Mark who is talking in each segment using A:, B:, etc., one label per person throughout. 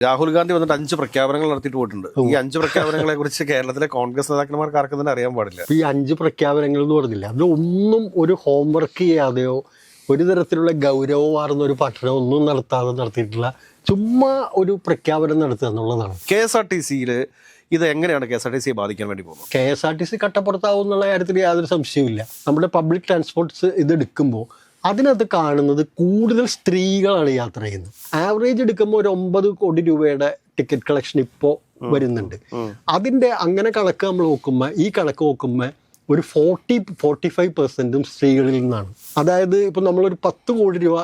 A: രാഹുൽ ഗാന്ധി വന്നിട്ട് 5 പ്രഖ്യാപനങ്ങൾ നടത്തിയിട്ട് പോയിട്ടുണ്ട്. ഈ 5 പ്രഖ്യാപനങ്ങളെ കുറിച്ച് കേരളത്തിലെ കോൺഗ്രസ് നേതാക്കന്മാർക്ക് ആർക്കും തന്നെ അറിയാൻ പാടില്ല.
B: ഈ 5 പ്രഖ്യാപനങ്ങൾ എന്ന് പറഞ്ഞില്ല, അത് ഒന്നും ഒരു ഹോംവർക്ക് ചെയ്യാതെയോ ഒരു തരത്തിലുള്ള ഗൗരവമാർന്ന ഒരു പഠനം ഒന്നും നടത്താതെ നടത്തിയിട്ടുള്ള ചുമ്മാ ഒരു പ്രഖ്യാപനം നടത്തുക എന്നുള്ളതാണ്.
A: KSRTCയിൽ ഇത് എങ്ങനെയാണ് KSRTC ബാധിക്കാൻ വേണ്ടി പോകുന്നത്?
B: KSRTC കട്ടപ്പുറത്താവും എന്നുള്ള കാര്യത്തിൽ യാതൊരു സംശയവുമില്ല. നമ്മുടെ പബ്ലിക് ട്രാൻസ്പോർട്ട്സ് ഇതെടുക്കുമ്പോൾ അതിനകത്ത് കാണുന്നത് കൂടുതൽ സ്ത്രീകളാണ് യാത്ര ചെയ്യുന്നത്. ആവറേജ് എടുക്കുമ്പോൾ ഒരു 9 കോടി രൂപയുടെ ടിക്കറ്റ് കളക്ഷൻ ഇപ്പോൾ വരുന്നുണ്ട്. അതിൻ്റെ അങ്ങനെ കണക്ക് നമ്മൾ നോക്കുമ്പോൾ, ഈ കണക്ക് നോക്കുമ്പോൾ ഒരു 40-45% സ്ത്രീകളിൽ നിന്നാണ്. അതായത് ഇപ്പം നമ്മളൊരു 10 കോടി രൂപ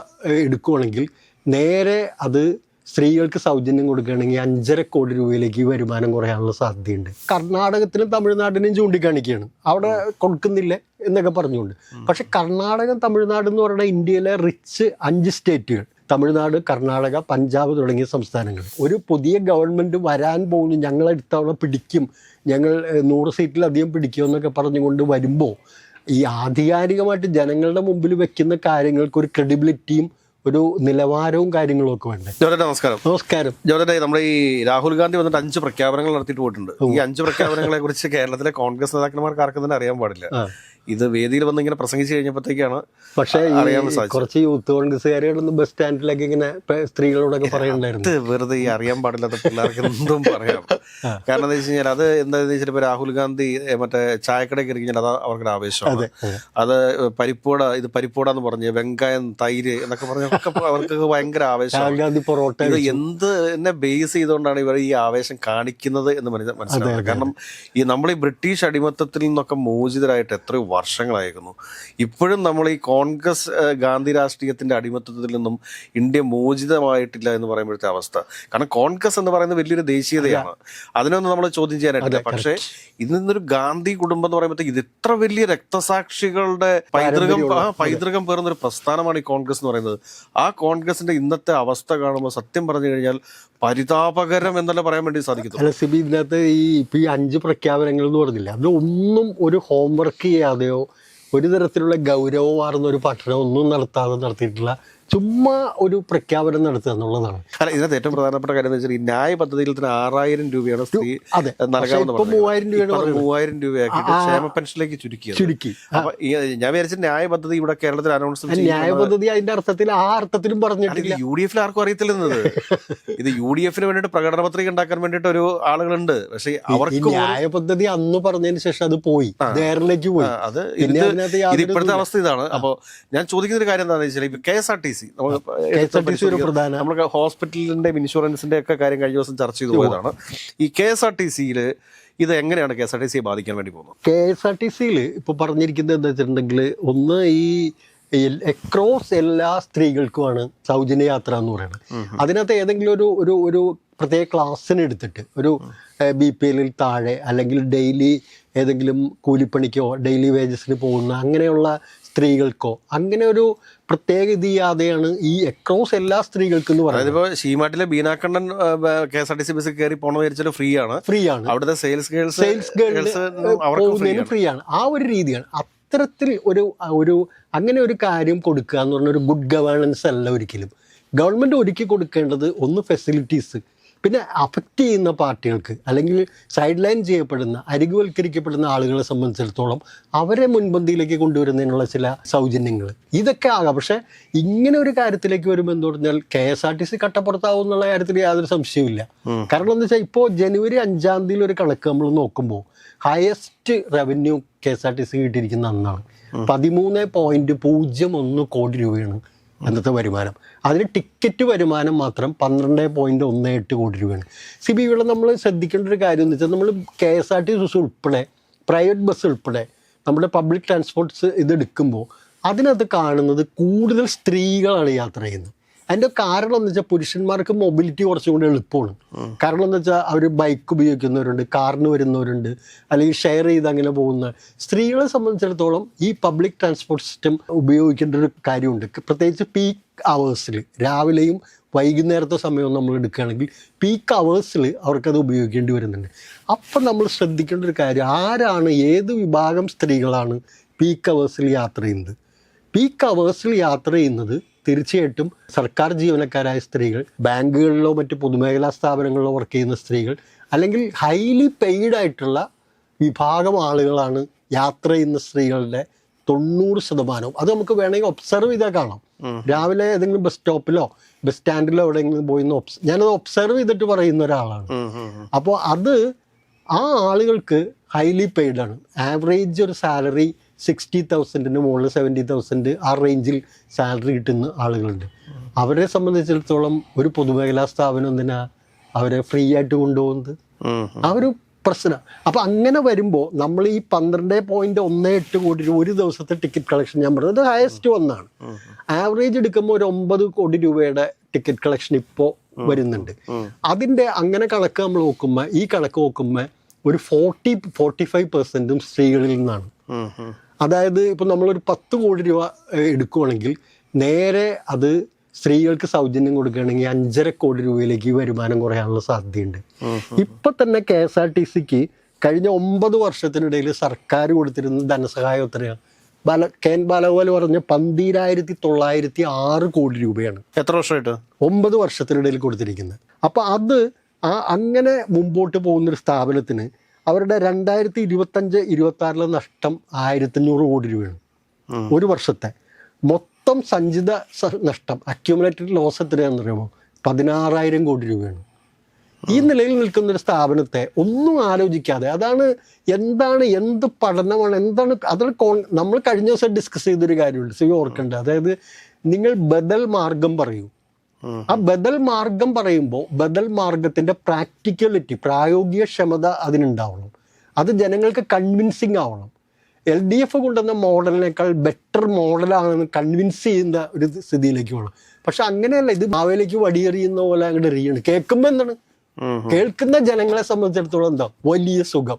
B: എടുക്കുകയാണെങ്കിൽ നേരെ അത് സ്ത്രീകൾക്ക് സൗജന്യം കൊടുക്കുകയാണെങ്കിൽ 5.5 കോടി രൂപയിലേക്ക് ഈ വരുമാനം കുറയാനുള്ള സാധ്യതയുണ്ട്. കർണാടകത്തിനും തമിഴ്നാടിനും ചൂണ്ടിക്കാണിക്കുകയാണ്, അവിടെ കൊടുക്കുന്നില്ല എന്നൊക്കെ പറഞ്ഞുകൊണ്ട്. പക്ഷെ കർണാടകം, തമിഴ്നാട് എന്ന് പറയുന്ന ഇന്ത്യയിലെ റിച്ച് 5 സ്റ്റേറ്റുകൾ, തമിഴ്നാട്, കർണാടക, പഞ്ചാബ് തുടങ്ങിയ സംസ്ഥാനങ്ങൾ, ഒരു പുതിയ ഗവൺമെൻറ് വരാൻ പോകുന്നു, ഞങ്ങൾ ഇത്തവണ പിടിക്കും, ഞങ്ങൾ 100 സീറ്റിലധികം പിടിക്കും എന്നൊക്കെ പറഞ്ഞുകൊണ്ട് വരുമ്പോൾ ഈ ആധികാരികമായിട്ട് ജനങ്ങളുടെ മുമ്പിൽ വെക്കുന്ന കാര്യങ്ങൾക്ക് ഒരു ക്രെഡിബിലിറ്റിയും ഒരു നിലവാരവും കാര്യങ്ങളും ഒക്കെ വേണ്ടേ.
A: ജോർജ് നമസ്കാരം.
B: നമസ്കാരം.
A: ജോർജ്, നമ്മുടെ ഈ രാഹുൽ ഗാന്ധി വന്നിട്ട് 5 പ്രഖ്യാപനങ്ങൾ നടത്തിയിട്ട് പോയിട്ടുണ്ട്. ഈ 5 പ്രഖ്യാപനങ്ങളെ കുറിച്ച് കേരളത്തിലെ കോൺഗ്രസ് നേതാക്കന്മാർക്ക് ആർക്കും തന്നെ അറിയാൻ പാടില്ല. ഇത് വേദിയിൽ വന്ന് ഇങ്ങനെ പ്രസംഗിച്ചു കഴിഞ്ഞപ്പോഴത്തേക്കാണ്
B: പക്ഷേ കുറച്ച് യൂത്ത് കോൺഗ്രസ്സുകാരോടൊന്ന് ബസ് സ്റ്റാൻഡിലേക്ക് ഇങ്ങനെ സ്ത്രീകളോടൊക്കെ പറയണ്ടായിരുന്നു.
A: വെറുതെ ഈ അറിയാൻ പാടില്ലാത്ത പിള്ളേർക്ക് എന്തും പറയാം. കാരണം എന്താ വെച്ച് കഴിഞ്ഞാൽ, അത് എന്താണെന്ന് വെച്ചാൽ ഇപ്പൊ രാഹുൽ ഗാന്ധി മറ്റേ ചായക്കടയിൽ കയറി കഴിഞ്ഞാൽ അത് അവർക്കൊരു ആവേശമാണ്. അത് പരിപ്പോട, ഇത് പരിപ്പോടാന്ന് പറഞ്ഞ് വെങ്കായം, തൈര് എന്നൊക്കെ പറഞ്ഞൊക്കെ അവർക്ക് ഭയങ്കര ആവേശമാണ്. ഇത് എന്ത് എന്നെ ബേസ് ചെയ്തുകൊണ്ടാണ് ഇവർ ഈ ആവേശം കാണിക്കുന്നത് എന്ന് മനസ്സിലാക്കുന്നത്. കാരണം ഈ നമ്മൾ ഈ ബ്രിട്ടീഷ് അടിമത്തത്തിൽ നിന്നൊക്കെ മോചിതരായിട്ട് എത്രയോ വർഷങ്ങളായിരുന്നു. ഇപ്പോഴും നമ്മൾ ഈ കോൺഗ്രസ് ഗാന്ധി രാഷ്ട്രീയത്തിന്റെ അടിമത്തത്തിൽ നിന്നും ഇന്ത്യ മോചിതമായിട്ടില്ല എന്ന് പറയുമ്പോഴത്തെ അവസ്ഥ. കാരണം കോൺഗ്രസ് എന്ന് പറയുന്നത് വലിയൊരു ദേശീയതയാണ്, അതിനൊന്നും നമ്മൾ ചോദ്യം ചെയ്യാനായിട്ടില്ല. പക്ഷേ ഇന്നൊരു ഗാന്ധി കുടുംബം എന്ന് പറയുമ്പോഴത്തേക്ക് ഇത് ഇത്ര വലിയ രക്തസാക്ഷികളുടെ പൈതൃകം പേർന്നൊരു പ്രസ്ഥാനമാണ് ഈ കോൺഗ്രസ് എന്ന് പറയുന്നത്. ആ കോൺഗ്രസിന്റെ ഇന്നത്തെ അവസ്ഥ കാണുമ്പോൾ സത്യം പറഞ്ഞു കഴിഞ്ഞാൽ പരിതാപകരം എന്നല്ല പറയാൻ വേണ്ടി സാധിക്കും.
B: അല്ല സിബി, ഇതിനകത്ത് ഈ 5 പ്രഖ്യാപനങ്ങൾ എന്ന് പറഞ്ഞില്ല, അത് ഒന്നും ഒരു ഹോംവർക്ക് ചെയ്യാതെയോ ഒരു തരത്തിലുള്ള ഗൗരവമാർന്ന ഒരു പഠനം ഒന്നും നടത്താതെ നടത്തിയിട്ടുള്ള ചുമ്മാ ഒരു പ്രഖ്യാപനം നടത്തുക എന്നുള്ളതാണ്.
A: അല്ല, ഇതിനകത്ത് ഏറ്റവും പ്രധാനപ്പെട്ട കാര്യം എന്ന് വെച്ചാൽ ഈ ന്യായ പദ്ധതിയിൽ തന്നെ 6000 രൂപയാണ് സ്ത്രീ നൽകാമെന്ന് പറഞ്ഞു. 3000 രൂപയാക്കിയിട്ട് ക്ഷേമ പെൻഷനിലേക്ക് ചുരുക്കി. അപ്പൊ ഞാൻ വിചാരിച്ച ന്യായ പദ്ധതി ഇവിടെ കേരളത്തിൽ അനൗൺസ്
B: ന്യായ പദ്ധതി അതിന്റെ അർത്ഥത്തിൽ ആ അർത്ഥത്തിലും പറഞ്ഞിട്ടില്ല.
A: UDF ആർക്കും അറിയത്തില്ലെന്നത്. ഇത് UDF വേണ്ടിയിട്ട് പ്രകടന പത്രിക ഉണ്ടാക്കാൻ വേണ്ടിയിട്ട് ഒരു ആളുകളുണ്ട്. പക്ഷെ അവർക്ക്
B: ന്യായ പദ്ധതി അന്ന് പറഞ്ഞതിന് ശേഷം അത് പോയി, ദേറിലേക്ക് പോയി.
A: അത് ഇത് ഇപ്പോഴത്തെ അവസ്ഥ ഇതാണ്. അപ്പൊ ഞാൻ ചോദിക്കുന്ന ഒരു കാര്യം എന്താണെന്ന് വെച്ചാൽ KSRTC നമ്മുടെ ഹോസ്പിറ്റലിന്റെ ഇൻഷുറൻസിന്റെ ഒക്കെ കാര്യം കഴിഞ്ഞ ദിവസം ചർച്ച ചെയ്തു പോയതാണ്. ഈ KSRTCയിൽ ഇത് എങ്ങനെയാണ് KSRTC ബാധിക്കാൻ വേണ്ടി പോകുന്നത്?
B: KSRTCയിൽ ഇപ്പൊ പറഞ്ഞിരിക്കുന്നത് എന്താ വെച്ചിട്ടുണ്ടെങ്കിൽ, ഒന്ന് ഈ അക്രോസ് എല്ലാ സ്ത്രീകൾക്കുമാണ് സൗജന്യ യാത്ര എന്ന് പറയുന്നത്. അതിനകത്ത് ഏതെങ്കിലും ഒരു പ്രത്യേക ക്ലാസ്സിന് എടുത്തിട്ട് ഒരു BPL താഴെ അല്ലെങ്കിൽ ഡെയിലി ഏതെങ്കിലും കൂലിപ്പണിക്കോ ഡെയിലി വേജസിന് പോകുന്ന അങ്ങനെയുള്ള സ്ത്രീകൾക്കോ അങ്ങനെ ഒരു പ്രത്യേക ഇത് ചെയ്യാതെയാണ് ഈ അക്രോസ് എല്ലാ സ്ത്രീകൾക്കും എന്ന് പറയുന്നത്.
A: ഇപ്പോൾ ഷീമാട്ടിലെ ബീനാക്കണ്ണൻ KSRTC ബസ്സിൽ കയറി പോകണമെന്ന് വിചാരിച്ചാൽ ഫ്രീ ആണ്. അവിടുത്തെ സെയിൽസ്
B: പോകുന്നതിന് ഫ്രീ ആണ്. ആ ഒരു രീതിയാണ്. അത്തരത്തിൽ ഒരു അങ്ങനെ ഒരു കാര്യം കൊടുക്കുക എന്ന് പറഞ്ഞ ഒരു ഗുഡ് ഗവേണൻസ് അല്ല ഒരിക്കലും. ഗവൺമെൻറ് ഒരുക്കി കൊടുക്കേണ്ടത് ഒന്ന് ഫെസിലിറ്റീസ്, പിന്നെ അഫക്റ്റ് ചെയ്യുന്ന പാർട്ടികൾക്ക് അല്ലെങ്കിൽ സൈഡ് ലൈൻ ചെയ്യപ്പെടുന്ന അരികുവൽക്കരിക്കപ്പെടുന്ന ആളുകളെ സംബന്ധിച്ചിടത്തോളം അവരെ മുൻപന്തിയിലേക്ക് കൊണ്ടുവരുന്നതിനുള്ള ചില സൗജന്യങ്ങൾ ഇതൊക്കെ ആകാം. പക്ഷേ ഇങ്ങനെ ഒരു കാര്യത്തിലേക്ക് വരുമ്പോൾ എന്ന് പറഞ്ഞാൽ KSRTC കട്ടപ്പുറത്താവും എന്നുള്ള കാര്യത്തിൽ യാതൊരു സംശയവുമില്ല. കാരണം എന്താ വെച്ചാൽ ഇപ്പോൾ ജനുവരി 5-ാം തീയതി ഒരു കണക്ക് നമ്മൾ നോക്കുമ്പോൾ ഹയസ്റ്റ് റവന്യൂ KSRTC കിട്ടിയിരിക്കുന്ന അന്നാണ്. 13.01 കോടി രൂപയാണ് അന്നത്തെ വരുമാനം. അതിന് ടിക്കറ്റ് വരുമാനം മാത്രം 12.18 കോടി രൂപയാണ്. സിബി, ഇവിടെ നമ്മൾ ശ്രദ്ധിക്കേണ്ട ഒരു കാര്യം എന്ന് വെച്ചാൽ, നമ്മൾ KSRTC ഉൾപ്പെടെ പ്രൈവറ്റ് ബസ് ഉൾപ്പെടെ നമ്മുടെ പബ്ലിക് ട്രാൻസ്പോർട്ട്സ് ഇതെടുക്കുമ്പോൾ അതിനകത്ത് കാണുന്നത് കൂടുതൽ സ്ത്രീകളാണ് യാത്ര ചെയ്യുന്നത്. അതിൻ്റെ കാരണം എന്ന് വെച്ചാൽ പുരുഷന്മാർക്ക് മൊബിലിറ്റി കുറച്ചും കൂടി എളുപ്പമാണ്. കാരണം എന്ന് വെച്ചാൽ അവർ ബൈക്ക് ഉപയോഗിക്കുന്നവരുണ്ട്, കാറിന് വരുന്നവരുണ്ട്, അല്ലെങ്കിൽ ഷെയർ ചെയ്ത് അങ്ങനെ പോകുന്ന സ്ത്രീകളെ സംബന്ധിച്ചിടത്തോളം ഈ പബ്ലിക് ട്രാൻസ്പോർട്ട് സിസ്റ്റം ഉപയോഗിക്കേണ്ട ഒരു കാര്യമുണ്ട്. പ്രത്യേകിച്ച് പീക്ക് അവേഴ്സിൽ, രാവിലെയും വൈകുന്നേരത്തെ സമയം നമ്മൾ എടുക്കുകയാണെങ്കിൽ പീക്ക് അവേഴ്സിൽ അവർക്കത് ഉപയോഗിക്കേണ്ടി വരുന്നുണ്ട്. അപ്പം നമ്മൾ ശ്രദ്ധിക്കേണ്ട ഒരു കാര്യം, ആരാണ്, ഏത് വിഭാഗം സ്ത്രീകളാണ് പീക്ക് അവേഴ്സിൽ യാത്ര ചെയ്യുന്നത്? പീക്ക് അവേഴ്സിൽ യാത്ര ചെയ്യുന്നത് തീർച്ചയായിട്ടും സർക്കാർ ജീവനക്കാരായ സ്ത്രീകൾ, ബാങ്കുകളിലോ മറ്റ് പൊതുമേഖലാ സ്ഥാപനങ്ങളിലോ വർക്ക് ചെയ്യുന്ന സ്ത്രീകൾ, അല്ലെങ്കിൽ ഹൈലി പെയ്ഡ് ആയിട്ടുള്ള വിഭാഗം ആളുകളാണ് യാത്ര ചെയ്യുന്ന സ്ത്രീകളുടെ 90%. അത് നമുക്ക് വേണമെങ്കിൽ ഒബ്സർവ് ചെയ്താൽ കാണാം. രാവിലെ ഏതെങ്കിലും ബസ് സ്റ്റോപ്പിലോ ബസ് സ്റ്റാൻഡിലോ എവിടെയെങ്കിലും പോയി ഞാനത് ഒബ്സർവ് ചെയ്തിട്ട് പറയുന്ന ഒരാളാണ്. അപ്പോൾ അത് ആ ആളുകൾക്ക് ഹൈലി പെയ്ഡ് ആണ്. ആവറേജ് ഒരു സാലറി 60,000 മുകളിൽ 70,000 ആ റേഞ്ചിൽ സാലറി കിട്ടുന്ന ആളുകളുണ്ട്. അവരെ സംബന്ധിച്ചിടത്തോളം ഒരു പൊതുമേഖലാ സ്ഥാപനം എന്തിനാ അവരെ ഫ്രീ ആയിട്ട് കൊണ്ടുപോകുന്നത്? ആ ഒരു പ്രശ്നം. അപ്പം അങ്ങനെ വരുമ്പോൾ നമ്മൾ ഈ 12.18 കോടി രൂപ ഒരു ദിവസത്തെ ടിക്കറ്റ് കളക്ഷൻ, ഞാൻ പറഞ്ഞത് ഹയസ്റ്റ് ഒന്നാണ്. ആവറേജ് എടുക്കുമ്പോൾ ഒരു 9 കോടി രൂപയുടെ ടിക്കറ്റ് കളക്ഷൻ ഇപ്പോൾ വരുന്നുണ്ട്. അതിൻ്റെ അങ്ങനെ കണക്ക് നമ്മൾ നോക്കുമ്പോൾ, ഈ കണക്ക് നോക്കുമ്പോൾ ഒരു 40-45% സ്ത്രീകളിൽ നിന്നാണ്. അതായത് ഇപ്പം നമ്മളൊരു 10 കോടി രൂപ എടുക്കുകയാണെങ്കിൽ നേരെ അത് സ്ത്രീകൾക്ക് സൗജന്യം കൊടുക്കുകയാണെങ്കിൽ 5.5 കോടി രൂപയിലേക്ക് വരുമാനം കുറയാനുള്ള സാധ്യതയുണ്ട്. ഇപ്പൊ തന്നെ KSRTCക്ക് കഴിഞ്ഞ 9 വർഷത്തിനിടയിൽ സർക്കാർ കൊടുത്തിരുന്ന ധനസഹായം എത്രയാണ്? കെൻ ബാലഗോപാൽ പറഞ്ഞ 12,906 കോടി രൂപയാണ്.
A: എത്ര വർഷമായിട്ട്? 9
B: വർഷത്തിനിടയിൽ കൊടുത്തിരിക്കുന്നത്. അപ്പൊ അത് അങ്ങനെ മുമ്പോട്ട് പോകുന്നൊരു സ്ഥാപനത്തിന് അവരുടെ 2025-26 നഷ്ടം 1,500 കോടി രൂപയാണ്. ഒരു വർഷത്തെ മൊത്തം സഞ്ചിത നഷ്ടം, അക്യുമുലേറ്റഡ് ലോസ് എത്രയാണെന്ന് അറിയുമോ? 16,000 കോടി രൂപയാണ്. ഈ നിലയിൽ നിൽക്കുന്ന ഒരു സ്ഥാപനത്തെ ഒന്നും ആലോചിക്കാതെ, എന്ത് പഠനമാണ്, അതാണ് നമ്മൾ കഴിഞ്ഞ ദിവസം ഡിസ്കസ് ചെയ്തൊരു കാര്യമുണ്ട്, ഓർക്കേണ്ടത്. അതായത് നിങ്ങൾ ബദൽ മാർഗം പറയൂ. ആ ബദൽ മാർഗം പറയുമ്പോൾ ബദൽ മാർഗത്തിന്റെ പ്രാക്ടിക്കലിറ്റി, പ്രായോഗിക ക്ഷമത അതിനുണ്ടാവണം. അത് ജനങ്ങൾക്ക് കൺവിൻസിങ് ആവണം. LDF കൊണ്ടുവന്ന മോഡലിനേക്കാൾ ബെറ്റർ മോഡലാണെന്ന് കൺവിൻസ് ചെയ്യുന്ന ഒരു സ്ഥിതിയിലേക്ക് വേണം. പക്ഷെ അങ്ങനെയല്ല, ഇത് മാവേലിക്ക് വടിയെറിയുന്ന പോലെ അങ്ങോട്ട് എറിയാണ്. കേൾക്കുമ്പോൾ എന്താണ്, കേൾക്കുന്ന ജനങ്ങളെ സംബന്ധിച്ചിടത്തോളം എന്താ വലിയ സുഖം.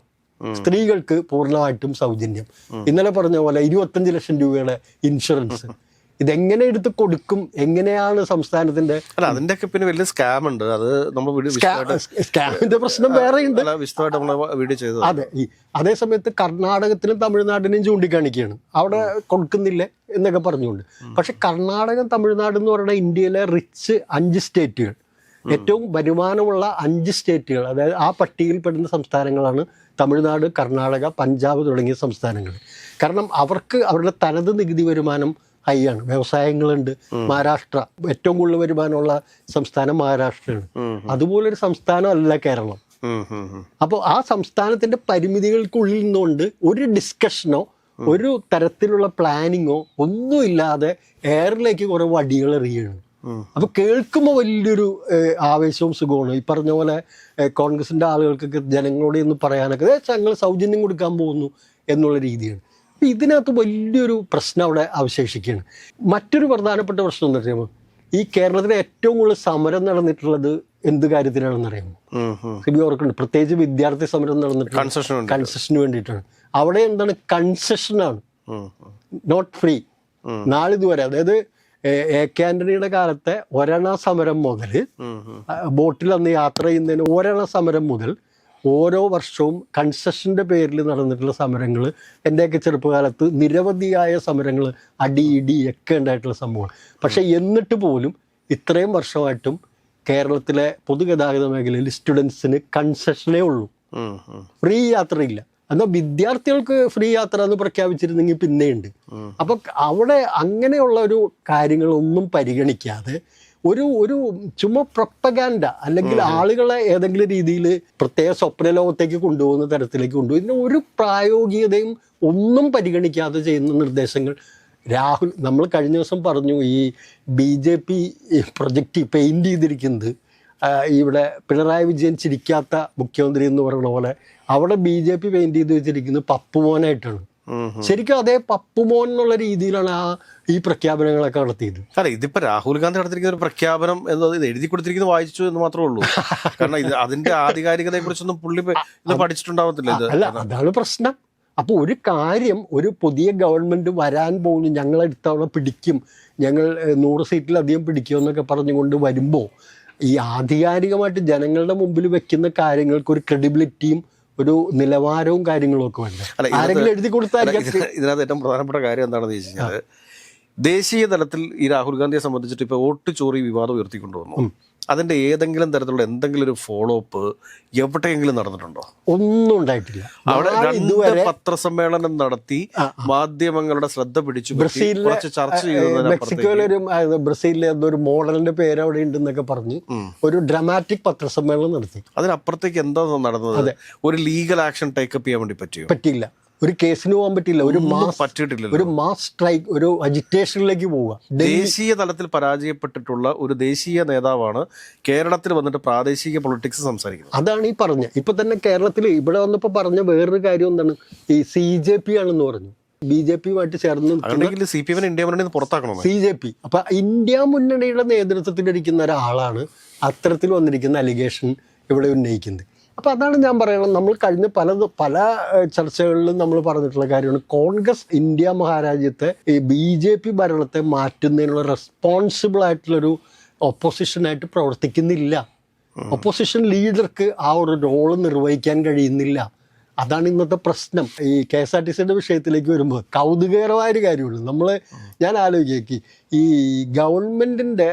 B: സ്ത്രീകൾക്ക് പൂർണ്ണമായിട്ടും സൗജന്യം. ഇന്നലെ പറഞ്ഞ പോലെ 25 ലക്ഷം രൂപയുടെ ഇൻഷുറൻസ്. ഇതെങ്ങനെ എടുത്ത് കൊടുക്കും? എങ്ങനെയാണ് സംസ്ഥാനത്തിന്റെ?
A: അതിന്റെ ഒക്കെ പിന്നെ വലിയ സ്കാം ഉണ്ട്. അത് നമ്മൾ
B: സ്കാമിന്റെ പ്രശ്നം വേറെയുണ്ട്.
A: വീഡിയോ ചെയ്തു.
B: അതെ. അതേ സമയത്ത് കർണാടകത്തിനും തമിഴ്നാടിനെയും ചൂണ്ടിക്കാണിക്കുകയാണ്, അവിടെ കൊടുക്കുന്നില്ല എന്നൊക്കെ പറഞ്ഞുകൊണ്ട്. പക്ഷെ കർണാടകം, തമിഴ്നാട് എന്ന് പറയുന്ന ഇന്ത്യയിലെ റിച്ച് 5 സ്റ്റേറ്റുകൾ, ഏറ്റവും വരുമാനമുള്ള 5 സ്റ്റേറ്റുകൾ, അതായത് ആ പട്ടികയിൽപ്പെടുന്ന സംസ്ഥാനങ്ങളാണ് തമിഴ്നാട്, കർണാടക, പഞ്ചാബ് തുടങ്ങിയ സംസ്ഥാനങ്ങൾ. കാരണം അവർക്ക് അവരുടെ തനത് നികുതി വരുമാനം ഹൈ ആണ്. വ്യവസായങ്ങളുണ്ട്. മഹാരാഷ്ട്ര ഏറ്റവും കൂടുതൽ വരുമാനമുള്ള സംസ്ഥാനം മഹാരാഷ്ട്രയാണ്. അതുപോലൊരു സംസ്ഥാനമല്ല കേരളം. അപ്പോൾ ആ സംസ്ഥാനത്തിന്റെ പരിമിതികൾക്കുള്ളിൽ നിന്നുകൊണ്ട് ഒരു ഡിസ്കഷനോ ഒരു തരത്തിലുള്ള പ്ലാനിങ്ങോ ഒന്നുമില്ലാതെ എയറിലേക്ക് കുറെ വടികൾ എറിയുകയാണ്. അപ്പൊ കേൾക്കുമ്പോൾ വലിയൊരു ആവേശവും സുഖമാണ്. ഈ പറഞ്ഞ പോലെ കോൺഗ്രസിന്റെ ആളുകൾക്കൊക്കെ ജനങ്ങളോട് ഒന്ന് പറയാനൊക്കെ ഞങ്ങൾ സൗജന്യം കൊടുക്കാൻ പോകുന്നു എന്നുള്ള രീതിയാണ്. അപ്പം ഇതിനകത്ത് വലിയൊരു പ്രശ്നം അവിടെ അവശേഷിക്കുകയാണ്. മറ്റൊരു പ്രധാനപ്പെട്ട പ്രശ്നം എന്ന് പറയുമ്പോൾ, ഈ കേരളത്തിലെ ഏറ്റവും കൂടുതൽ സമരം നടന്നിട്ടുള്ളത് എന്ത് കാര്യത്തിനാണെന്ന് അറിയാമോ? സിബി ഓർക്കുന്നുണ്ട്. പ്രത്യേകിച്ച് വിദ്യാർത്ഥി സമരം നടന്നിട്ടുള്ളത് കൺസെഷന് വേണ്ടിയിട്ടാണ്. അവിടെ എന്താണ്? കൺസെഷനാണ്, നോട്ട് ഫ്രീ. നാളിതുവരെ, അതായത് AK ആന്റണിയുടെ കാലത്തെ ഒരണ സമരം മുതൽ, ബോട്ടിൽ അന്ന് യാത്ര ചെയ്യുന്നതിന് ഒരണ സമരം മുതൽ ഓരോ വർഷവും കൺസെഷൻ്റെ പേരിൽ നടന്നിട്ടുള്ള സമരങ്ങൾ, എൻ്റെയൊക്കെ ചെറുപ്പകാലത്ത് നിരവധിയായ സമരങ്ങൾ, അടി ഇടി ഒക്കെ ഉണ്ടായിട്ടുള്ള സംഭവമാണ്. പക്ഷെ എന്നിട്ട് പോലും ഇത്രയും വർഷമായിട്ടും കേരളത്തിലെ പൊതുഗതാഗത മേഖലയിൽ സ്റ്റുഡൻസിന് കൺസെഷനേ ഉള്ളൂ, ഫ്രീ യാത്രയില്ല. എന്നാൽ വിദ്യാർത്ഥികൾക്ക് ഫ്രീ യാത്ര എന്ന് പ്രഖ്യാപിച്ചിരുന്നെങ്കിൽ പിന്നെയുണ്ട്. അപ്പൊ അവിടെ അങ്ങനെയുള്ള ഒരു കാര്യങ്ങളൊന്നും പരിഗണിക്കാതെ ഒരു ചുമ്മാ പ്രൊപ്പഗാൻഡ, അല്ലെങ്കിൽ ആളുകളെ ഏതെങ്കിലും രീതിയിൽ പ്രത്യേക സ്വപ്ന ലോകത്തേക്ക് കൊണ്ടുപോകുന്ന തരത്തിലേക്ക് കൊണ്ടുപോകും. ഇതിന് ഒരു പ്രായോഗികതയും ഒന്നും പരിഗണിക്കാതെ ചെയ്യുന്ന നിർദ്ദേശങ്ങൾ. രാഹുൽ, നമ്മൾ കഴിഞ്ഞ ദിവസം പറഞ്ഞു, ഈ BJP പ്രൊജക്റ്റ് പെയിന്റ് ചെയ്തിരിക്കുന്നത് ഇവിടെ പിണറായി വിജയൻ ചിരിക്കാത്ത മുഖ്യമന്ത്രി എന്ന് പറയുന്ന പോലെ അവിടെ BJP പെയിന്റ് ചെയ്ത് വെച്ചിരിക്കുന്നത് പപ്പുമോനായിട്ടാണ്. ശരിക്കും അതേ പപ്പുമോൻ എന്നുള്ള രീതിയിലാണ് ഈ പ്രഖ്യാപനങ്ങളൊക്കെ നടത്തിയത്.
A: അല്ല, ഇതിപ്പോ രാഹുൽ ഗാന്ധി നടത്തിയിരിക്കുന്ന ഒരു പ്രഖ്യാപനം എന്നത് ഇത് എഴുതി കൊടുത്തിരിക്കുന്നത് വായിച്ചു എന്ന് മാത്രമേ ഉള്ളൂ. കാരണം ഇത് അതിന്റെ ആധികാരികതയെ കുറിച്ചൊന്നും പുള്ളി ഇത് പഠിച്ചിട്ടുണ്ടാവത്തില്ല.
B: അല്ല, അതാണ് പ്രശ്നം. അപ്പോൾ ഒരു കാര്യം, ഒരു പുതിയ ഗവൺമെന്റ് വരാൻ പോകുന്നു, ഞങ്ങൾ ഇത്തവണ പിടിക്കും, ഞങ്ങൾ 100 സീറ്റിലധികം പിടിക്കും എന്നൊക്കെ പറഞ്ഞുകൊണ്ട് വരുമ്പോൾ ഈ ആധികാരികമായിട്ട് ജനങ്ങളുടെ മുമ്പിൽ വെക്കുന്ന കാര്യങ്ങൾക്ക് ഒരു ക്രെഡിബിലിറ്റിയും ഒരു നിലവാരവും കാര്യങ്ങളും ഒക്കെ വേണ്ട. ആരെങ്കിലും എഴുതി കൊടുത്താൽ
A: ഇതിനകത്ത് ഏറ്റവും പ്രധാനപ്പെട്ട കാര്യം എന്താണെന്ന് ചോദിച്ചു കഴിഞ്ഞാൽ, ദേശീയ തലത്തിൽ ഈ രാഹുൽ ഗാന്ധിയെ സംബന്ധിച്ചിട്ട് ഇപ്പോൾ വോട്ട് ചോറി വിവാദം ഉയർത്തിക്കൊണ്ടുവന്നു. അതിന്റെ ഏതെങ്കിലും തരത്തിലുള്ള എന്തെങ്കിലും ഒരു ഫോളോ അപ്പ് എവിടെയെങ്കിലും നടന്നിട്ടുണ്ടോ?
B: ഒന്നും ഉണ്ടായിട്ടില്ല.
A: അവിടെ രണ്ട് പത്രസമ്മേളനം നടത്തി മാധ്യമങ്ങളുടെ ശ്രദ്ധ പിടിച്ചു, കുറച്ച് ചർച്ച
B: മെക്സിക്കോയിലൊരു ബ്രസീലിലെ ഒരു മോഡലിന്റെ പേര് അവിടെ ഉണ്ടെന്നൊക്കെ പറഞ്ഞ് ഒരു ഡ്രാമാറ്റിക് പത്രസമ്മേളനം നടത്തി.
A: അതിനപ്പുറത്തേക്ക് എന്താ നടന്നത്? ഒരു ലീഗൽ ആക്ഷൻ ടേക്കപ്പ് ചെയ്യാൻ വേണ്ടി
B: പറ്റിയില്ല. ഒരു കേസിന് പോകാൻ പറ്റില്ല. ഒരു മാസ് സ്ട്രൈക്ക്, ഒരു അജിറ്റേഷനിലേക്ക് പോവുക.
A: ദേശീയ തലത്തിൽ പരാജയപ്പെട്ടിട്ടുള്ള ഒരു ദേശീയ നേതാവാണ് കേരളത്തിൽ വന്നിട്ട് പ്രാദേശിക പൊളിറ്റിക്സ് സംസാരിക്കുന്നത്.
B: അതാണ് ഈ പറഞ്ഞ. ഇപ്പൊ തന്നെ കേരളത്തിൽ ഇവിടെ വന്നപ്പോ പറഞ്ഞ വേറൊരു കാര്യം എന്താണ്, ഈ CJP ആണെന്ന് പറഞ്ഞു. BJPയുമായിട്ട് ചേർന്ന്
A: ഇന്ത്യ മുന്നണി പുറത്താക്കണം.
B: CJP അപ്പൊ ഇന്ത്യ മുന്നണിയുടെ നേതൃത്വത്തിലിരിക്കുന്ന ഒരാളാണ് അത്തരത്തിൽ വന്നിരിക്കുന്ന അലിഗേഷൻ ഇവിടെ ഉന്നയിക്കുന്നത്. അപ്പോൾ അതാണ് ഞാൻ പറയുന്നത്. നമ്മൾ കഴിഞ്ഞ പല ചർച്ചകളിലും നമ്മൾ പറഞ്ഞിട്ടുള്ള കാര്യമാണ്, കോൺഗ്രസ് ഇന്ത്യ മഹാരാജ്യത്തെ ഈ BJP ഭരണത്തെ മാറ്റുന്നതിനുള്ള റെസ്പോൺസിബിൾ ആയിട്ടുള്ളൊരു ഒപ്പോസിഷനായിട്ട് പ്രവർത്തിക്കുന്നില്ല. ഒപ്പോസിഷൻ ലീഡർക്ക് ആ ഒരു റോള് നിർവഹിക്കാൻ കഴിയുന്നില്ല. അതാണ് ഇന്നത്തെ പ്രശ്നം. ഈ KSRTCയുടെ വിഷയത്തിലേക്ക് വരുമ്പോൾ കൗതുകകരമായൊരു കാര്യമുള്ളൂ. ഞാൻ ആലോചിക്കുക, ഈ ഗവൺമെൻറ്റിൻ്റെ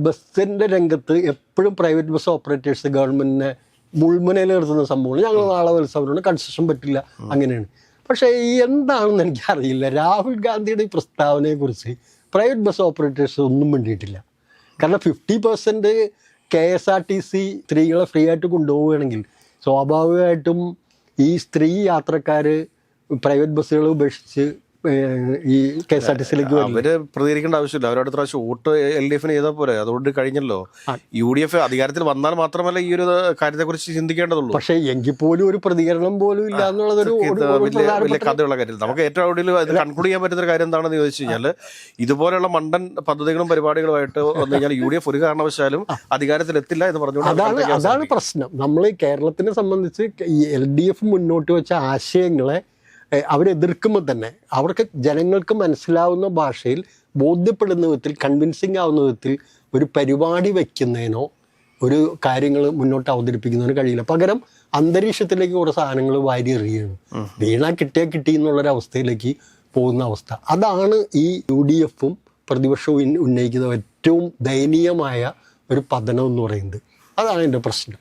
B: ബസ്സിൻ്റെ രംഗത്ത് എപ്പോഴും പ്രൈവറ്റ് ബസ് ഓപ്പറേറ്റേഴ്സ് ഗവൺമെൻറ്റിനെ മുൾമുനയിൽ നിർത്തുന്ന സംഭവമാണ്. ഞങ്ങൾ നാളെ മത്സരമാണ്, കൺസെഷൻ പറ്റില്ല, അങ്ങനെയാണ്. പക്ഷേ എന്താണെന്ന് എനിക്കറിയില്ല, രാഹുൽ ഗാന്ധിയുടെ ഈ പ്രസ്താവനയെക്കുറിച്ച് പ്രൈവറ്റ് ബസ് ഓപ്പറേറ്റേഴ്സ് ഒന്നും വേണ്ടിയിട്ടില്ല. കാരണം 50% KSRTC സ്ത്രീകളെ ഫ്രീ ആയിട്ട് കൊണ്ടുപോവുകയാണെങ്കിൽ സ്വാഭാവികമായിട്ടും ഈ സ്ത്രീ യാത്രക്കാർ പ്രൈവറ്റ് ബസ്സുകൾ ഉപേക്ഷിച്ച് ഈ KSRTCയിലേക്ക്
A: അവര് പ്രതികരിക്കേണ്ട ആവശ്യമില്ല. അവരടുത്ത പ്രാവശ്യം വോട്ട് LDFന് ചെയ്താൽ പോരെ, അതുകൊണ്ട് കഴിഞ്ഞല്ലോ. UDF അധികാരത്തിൽ വന്നാൽ മാത്രമല്ല ഈ ഒരു കാര്യത്തെ കുറിച്ച് ചിന്തിക്കേണ്ടതുള്ളൂ.
B: പക്ഷേ എങ്കിൽ പോലും ഒരു പ്രതികരണം പോലും ഇല്ല എന്നുള്ളതൊരു
A: വലിയ കഥയുള്ള കാര്യം. നമുക്ക് ഏറ്റവും കൂടുതൽ കൺക്ലൂഡ് ചെയ്യാൻ പറ്റുന്ന കാര്യം എന്താണെന്ന് ചോദിച്ചു കഴിഞ്ഞാൽ, ഇതുപോലെയുള്ള മണ്ടൻ പദ്ധതികളും പരിപാടികളുമായിട്ട് വന്നു കഴിഞ്ഞാൽ UDF ഒരു കാരണവശാലും അധികാരത്തിലെത്തില്ല എന്ന് പറഞ്ഞുകൊണ്ട്
B: അതാണ് പ്രശ്നം. നമ്മൾ കേരളത്തിനെ സംബന്ധിച്ച് ഈ LDF മുന്നോട്ട് വെച്ച ആശയങ്ങളെ അവരെതിർക്കുമ്പോൾ തന്നെ അവർക്ക് ജനങ്ങൾക്ക് മനസ്സിലാവുന്ന ഭാഷയിൽ ബോധ്യപ്പെടുന്ന വിധത്തിൽ, കൺവിൻസിങ് ആവുന്ന വിധത്തിൽ ഒരു പരിപാടി വയ്ക്കുന്നതിനോ ഒരു കാര്യങ്ങൾ മുന്നോട്ട് അവതരിപ്പിക്കുന്നതിനോ കഴിയില്ല. പകരം അന്തരീക്ഷത്തിലേക്ക് കുറേ സാധനങ്ങൾ വാരി എറിയുകയാണ്. വീണാ കിട്ടി എന്നുള്ളൊരവസ്ഥയിലേക്ക് പോകുന്ന അവസ്ഥ. അതാണ് ഈ UDFും പ്രതിപക്ഷവും ഉന്നയിക്കുന്ന ഏറ്റവും ദയനീയമായ ഒരു പതനം എന്ന് പറയുന്നത്. അതാണ് എൻ്റെ പ്രശ്നം.